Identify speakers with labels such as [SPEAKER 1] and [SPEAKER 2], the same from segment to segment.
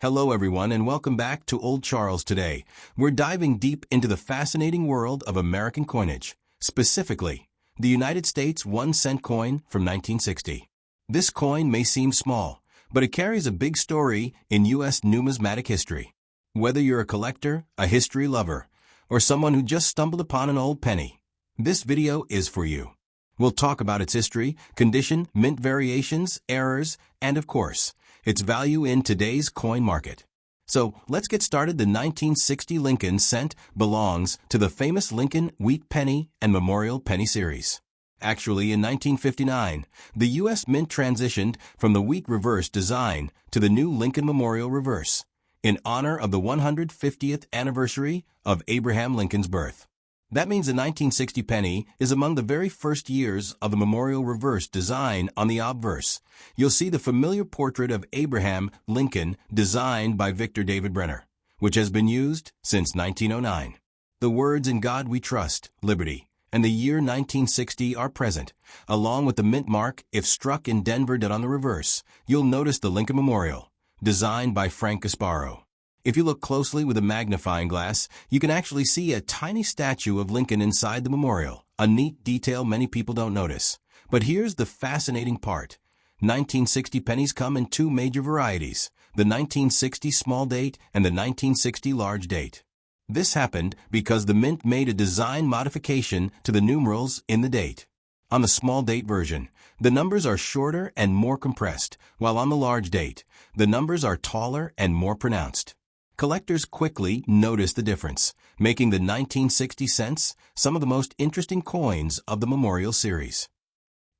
[SPEAKER 1] Hello everyone and welcome back to Old Charles today. We're diving deep into the fascinating world of American coinage, specifically the United States 1-cent coin from 1960. This coin may seem small, but it carries a big story in U.S. numismatic history. Whether you're a collector, a history lover, or someone who just stumbled upon an old penny, this video is for you. We'll talk about its history, condition, mint variations, errors, and of course, its value in today's coin market. So let's get started. The 1960 Lincoln cent belongs to the famous Lincoln Wheat Penny and Memorial Penny series. Actually, in 1959, the U.S. Mint transitioned from the wheat reverse design to the new Lincoln Memorial reverse, in honor of the 150th anniversary of Abraham Lincoln's birth. That means the 1960 penny is among the very first years of the Memorial reverse design. On the obverse, you'll see the familiar portrait of Abraham Lincoln designed by Victor David Brenner, which has been used since 1909. The words "In God We Trust, Liberty," and the year 1960 are present, along with the mint mark "If struck in Denver." On the reverse, you'll notice the Lincoln Memorial, designed by Frank Gasparo. If you look closely with a magnifying glass, you can actually see a tiny statue of Lincoln inside the memorial, a neat detail many people don't notice. But here's the fascinating part. 1960 pennies come in two major varieties, the 1960 small date and the 1960 large date. This happened because the mint made a design modification to the numerals in the date. On the small date version, the numbers are shorter and more compressed, while on the large date, the numbers are taller and more pronounced. Collectors quickly noticed the difference, making the 1960 cents some of the most interesting coins of the Memorial series.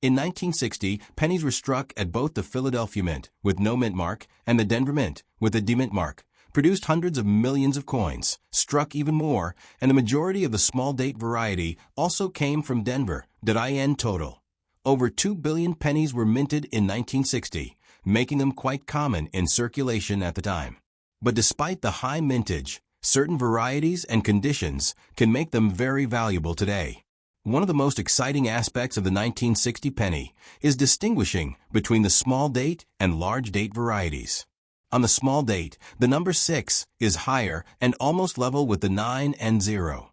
[SPEAKER 1] In 1960, pennies were struck at both the Philadelphia Mint, with no mint mark, and the Denver Mint, with a demint mark, produced hundreds of millions of coins, struck even more, and the majority of the small date variety also came from Denver. In total, over 2 billion pennies were minted in 1960, making them quite common in circulation at the time. But despite the high mintage, certain varieties and conditions can make them very valuable today. One of the most exciting aspects of the 1960 penny is distinguishing between the small date and large date varieties. On the small date, the number 6 is higher and almost level with the 9 and 0.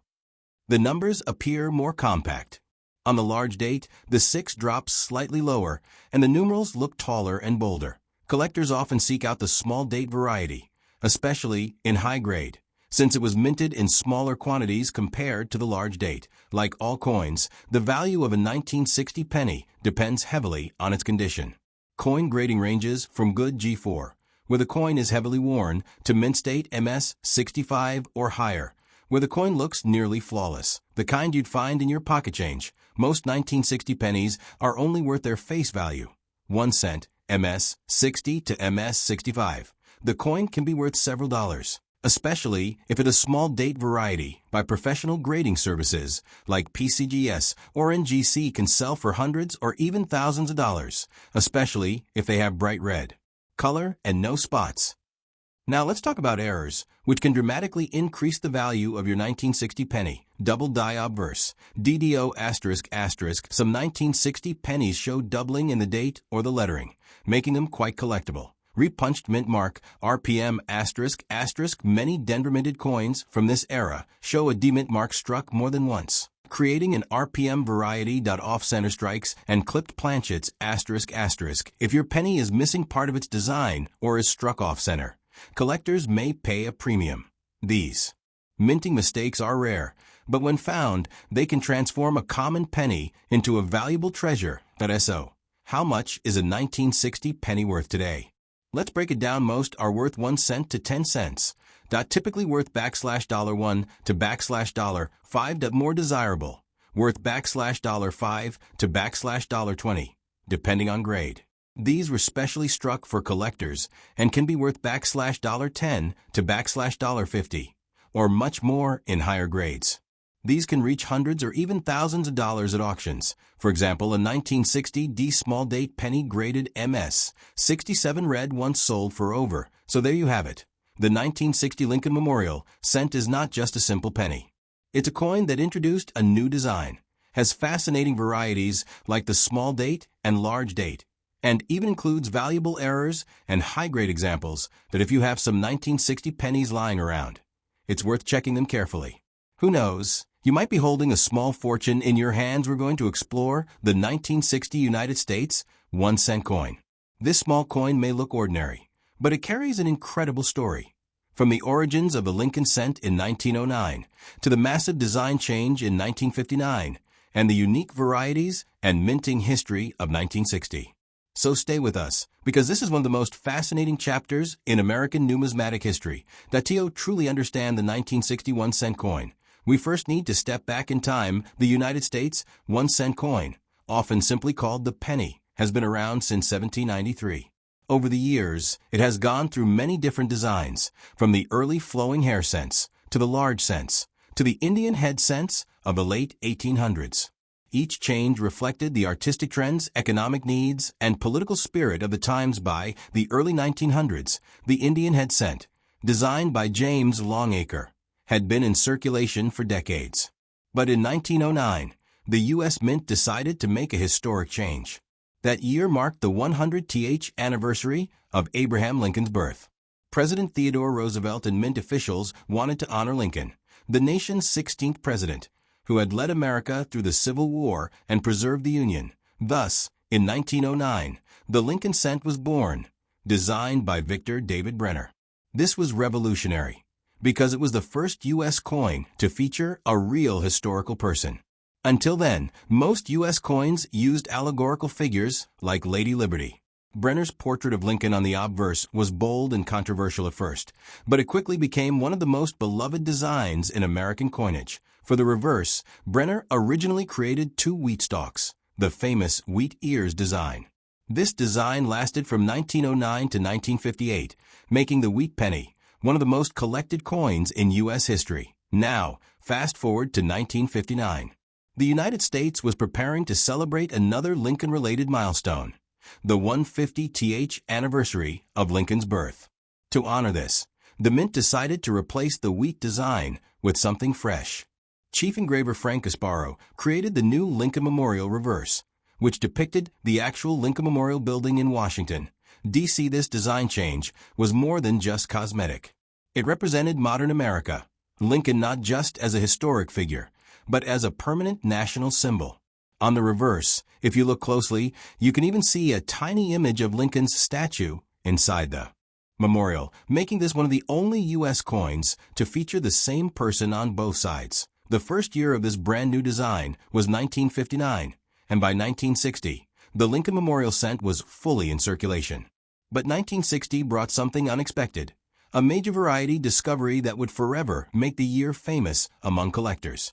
[SPEAKER 1] The numbers appear more compact. On the large date, the 6 drops slightly lower and the numerals look taller and bolder. Collectors often seek out the small date variety, especially in high grade, since it was minted in smaller quantities compared to the large date. Like all coins, the value of a 1960 penny depends heavily on its condition. Coin grading ranges from good G4, where the coin is heavily worn, to mint state MS 65 or higher, where the coin looks nearly flawless, the kind you'd find in your pocket change. Most 1960 pennies are only worth their face value, 1 cent, MS 60 to MS 65. The coin can be worth several dollars, especially if it's a small date variety by professional grading services like PCGS or NGC can sell for hundreds or even thousands of dollars, especially if they have bright red color and no spots. Now let's talk about errors, which can dramatically increase the value of your 1960 penny. Double die obverse, DDO ***. Some 1960 pennies show doubling in the date or the lettering, making them quite collectible. Repunched mint mark, RPM ***. Many Denver minted coins from this era show a demint mark struck more than once, creating an RPM variety. Off-center strikes and clipped planchets ***. If your penny is missing part of its design or is struck off-center, collectors may pay a premium. These minting mistakes are rare, but when found, they can transform a common penny into a valuable treasure. So, how much is a 1960 penny worth today? Let's break it down. Most are worth 1 cent to 10 cents. Typically worth $1 to $5. More desirable, worth $5 to $20, depending on grade. These were specially struck for collectors and can be worth $10 to $50, or much more in higher grades. These can reach hundreds or even thousands of dollars at auctions. For example, a 1960 D small date penny graded MS 67 red once sold for over. So there you have it. The 1960 Lincoln Memorial cent is not just a simple penny. It's a coin that introduced a new design, has fascinating varieties like the small date and large date, and even includes valuable errors and high-grade examples that if you have some 1960 pennies lying around, it's worth checking them carefully. Who knows? You might be holding a small fortune in your hands. We're going to explore the 1960 United States 1-cent coin. This small coin may look ordinary, but it carries an incredible story. From the origins of the Lincoln cent in 1909 to the massive design change in 1959 and the unique varieties and minting history of 1960. So stay with us, because this is one of the most fascinating chapters in American numismatic history. To truly understand the 1961 cent coin, we first need to step back in time. The United States 1-cent coin, often simply called the penny, has been around since 1793. Over the years, it has gone through many different designs, from the early flowing hair cents to the large cents to the Indian head cents of the late 1800s. Each change reflected the artistic trends, economic needs, and political spirit of the times. By the early 1900s, the Indian head cent, designed by James Longacre, had been in circulation for decades. But in 1909, the U.S. Mint decided to make a historic change. That year marked the 100th anniversary of Abraham Lincoln's birth. President Theodore Roosevelt and Mint officials wanted to honor Lincoln, the nation's 16th president, who had led America through the Civil War and preserved the Union. Thus, in 1909, the Lincoln cent was born, designed by Victor David Brenner. This was revolutionary, because it was the first U.S. coin to feature a real historical person. Until then, most U.S. coins used allegorical figures like Lady Liberty. Brenner's portrait of Lincoln on the obverse was bold and controversial at first, but it quickly became one of the most beloved designs in American coinage. For the reverse, Brenner originally created 2 wheat stalks, the famous wheat ears design. This design lasted from 1909 to 1958, making the wheat penny one of the most collected coins in U.S. history. Now, fast forward to 1959. The United States was preparing to celebrate another Lincoln-related milestone, the 150th anniversary of Lincoln's birth. To honor this, the Mint decided to replace the wheat design with something fresh. Chief engraver Frank Gasparo created the new Lincoln Memorial reverse, which depicted the actual Lincoln Memorial building in Washington, D.C. This design change was more than just cosmetic. It represented modern America, Lincoln not just as a historic figure, but as a permanent national symbol. On the reverse, if you look closely, you can even see a tiny image of Lincoln's statue inside the memorial, making this one of the only U.S. coins to feature the same person on both sides. The first year of this brand new design was 1959, and by 1960, the Lincoln Memorial cent was fully in circulation. But 1960 brought something unexpected, a major variety discovery that would forever make the year famous among collectors.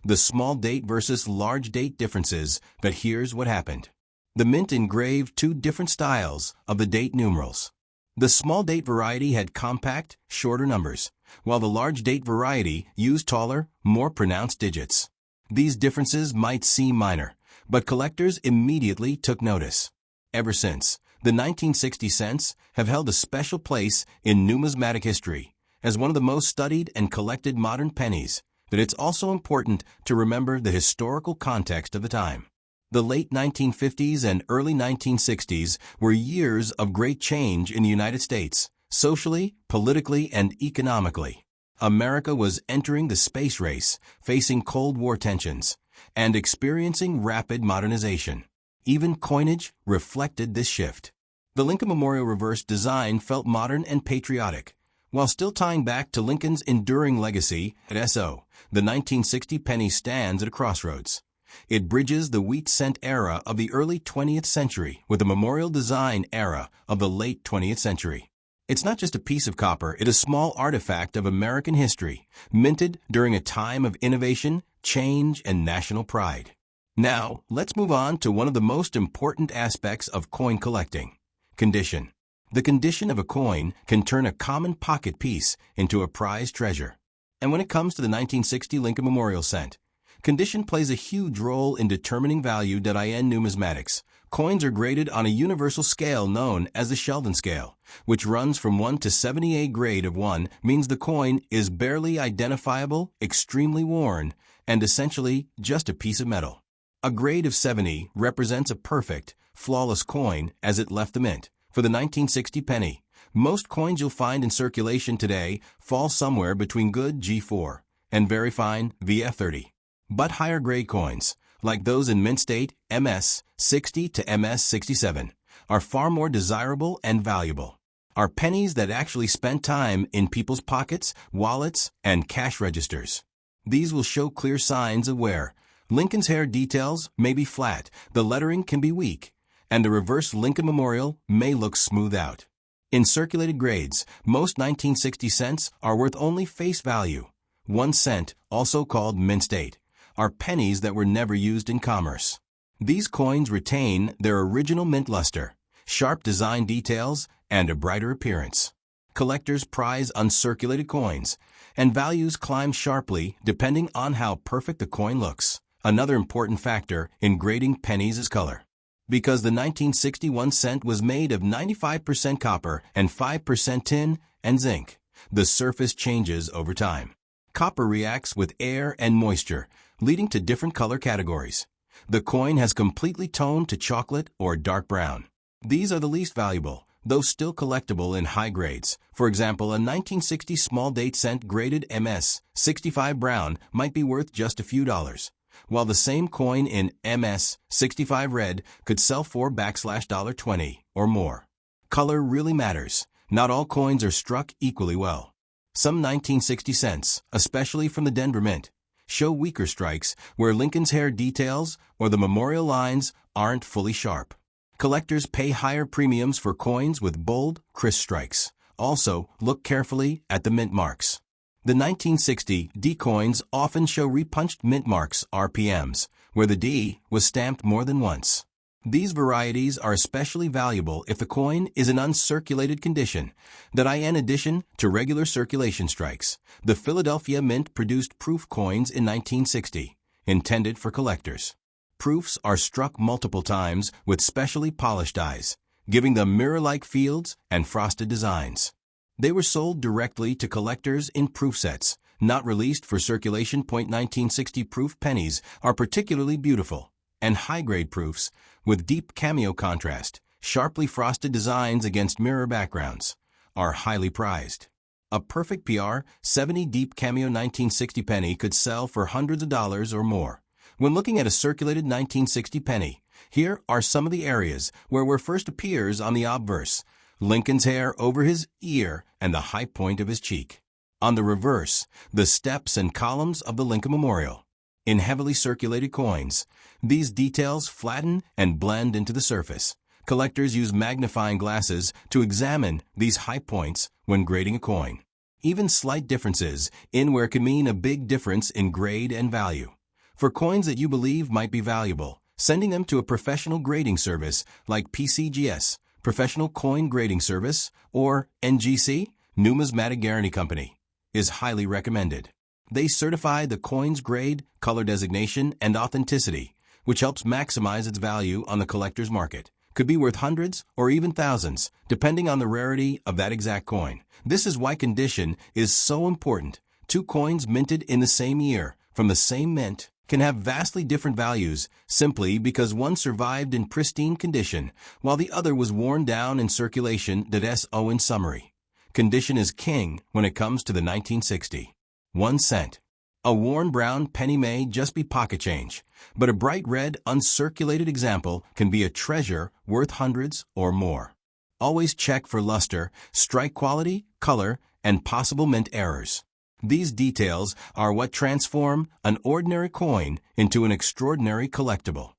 [SPEAKER 1] The small date versus large date differences, but here's what happened. The Mint engraved 2 different styles of the date numerals. The small date variety had compact, shorter numbers, while the large date variety used taller, more pronounced digits. These differences might seem minor, but collectors immediately took notice. Ever since, the 1960 cents have held a special place in numismatic history as one of the most studied and collected modern pennies. But it's also important to remember the historical context of the time. The late 1950s and early 1960s were years of great change in the United States, socially, politically, and economically. America was entering the space race, facing Cold War tensions, and experiencing rapid modernization. Even coinage reflected this shift. The Lincoln Memorial reverse design felt modern and patriotic, while still tying back to Lincoln's enduring legacy. At SO, the 1960 penny stands at a crossroads. It bridges the wheat cent era of the early 20th century with the memorial design era of the late 20th century. It's not just a piece of copper, it is a small artifact of American history, minted during a time of innovation, change, and national pride. Now, let's move on to one of the most important aspects of coin collecting: condition. The condition of a coin can turn a common pocket piece into a prized treasure. And when it comes to the 1960 Lincoln Memorial cent, condition plays a huge role in determining value. In numismatics, coins are graded on a universal scale known as the Sheldon scale, which runs from 1 to 70. A grade of 1 means the coin is barely identifiable, extremely worn, and essentially just a piece of metal. A grade of 70 represents a perfect, flawless coin as it left the mint. For the 1960 penny, most coins you'll find in circulation today fall somewhere between good G4 and very fine VF30. But higher grade coins, like those in mint state MS60 to MS67, are far more desirable and valuable. Are pennies that actually spent time in people's pockets, wallets, and cash registers. These will show clear signs of wear. Lincoln's hair details may be flat, the lettering can be weak, and the reverse Lincoln Memorial may look smooth out. In circulated grades, most 1960 cents are worth only face value. 1 cent, also called mint state, are pennies that were never used in commerce. These coins retain their original mint luster, sharp design details, and a brighter appearance. Collectors prize uncirculated coins, and values climb sharply depending on how perfect the coin looks. Another important factor in grading pennies is color. Because the 1961 cent was made of 95% copper and 5% tin and zinc, the surface changes over time. Copper reacts with air and moisture, leading to different color categories. The coin has completely toned to chocolate or dark brown. These are the least valuable, though still collectible in high grades. For example, a 1960 small date cent graded MS65 brown might be worth just a few dollars, while the same coin in MS65 red could sell for $20 or more. Color really matters. Not all coins are struck equally well. Some 1960 cents, especially from the Denver Mint, show weaker strikes where Lincoln's hair details or the memorial lines aren't fully sharp. Collectors pay higher premiums for coins with bold, crisp strikes. Also, look carefully at the mint marks. The 1960 D coins often show repunched mint marks RPMs, where the D was stamped more than once. These varieties are especially valuable if the coin is in uncirculated condition. That in addition to regular circulation strikes, the Philadelphia Mint produced proof coins in 1960, intended for collectors. Proofs are struck multiple times with specially polished dies, giving them mirror-like fields and frosted designs. They were sold directly to collectors in proof sets, not released for circulation. 1960 proof pennies are particularly beautiful, and high-grade proofs, with deep cameo contrast, sharply frosted designs against mirror backgrounds, are highly prized. A perfect PR 70 deep cameo 1960 penny could sell for hundreds of dollars or more. When looking at a circulated 1960 penny, here are some of the areas where first appears on the obverse: Lincoln's hair over his ear and the high point of his cheek. On the reverse, the steps and columns of the Lincoln Memorial. In heavily circulated coins, these details flatten and blend into the surface. Collectors use magnifying glasses to examine these high points when grading a coin. Even slight differences in wear can mean a big difference in grade and value. For coins that you believe might be valuable, sending them to a professional grading service like PCGS, Professional Coin Grading Service, or NGC, Numismatic Guarantee Company, is highly recommended. They certify the coin's grade, color designation, and authenticity, which helps maximize its value on the collector's market. Could be worth hundreds or even thousands, depending on the rarity of that exact coin. This is why condition is so important. Two coins minted in the same year, from the same mint, can have vastly different values simply because one survived in pristine condition while the other was worn down in circulation. In summary, condition is king when it comes to the 1960 1 cent. A worn brown penny may just be pocket change, but a bright red uncirculated example can be a treasure worth hundreds or more. Always check for luster, strike quality, color, and possible mint errors. These details are what transform an ordinary coin into an extraordinary collectible.